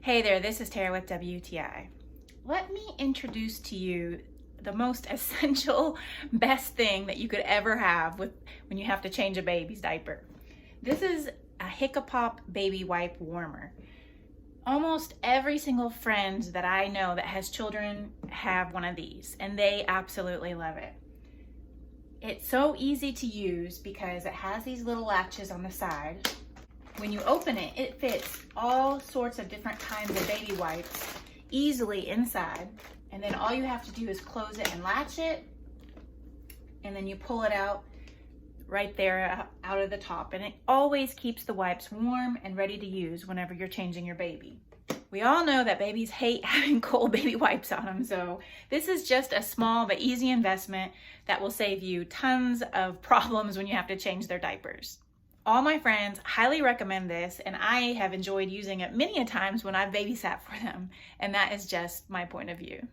Hey there, this is Tara with WTI. Let me introduce to you the most essential, best thing that you could ever have when you have to change a baby's diaper. This is a hiccapop baby wipe warmer. Almost every single friend that I know that has children have one of these, and they absolutely love it. It's so easy to use because it has these little latches on the side. When you open it, it fits all sorts of different kinds of baby wipes easily inside. And then all you have to do is close it and latch it. And then you pull it out right there out of the top. And it always keeps the wipes warm and ready to use whenever you're changing your baby. We all know that babies hate having cold baby wipes on them. So this is just a small but easy investment that will save you tons of problems when you have to change their diapers. All my friends highly recommend this, and I have enjoyed using it many a times when I've babysat for them, and that is just my point of view.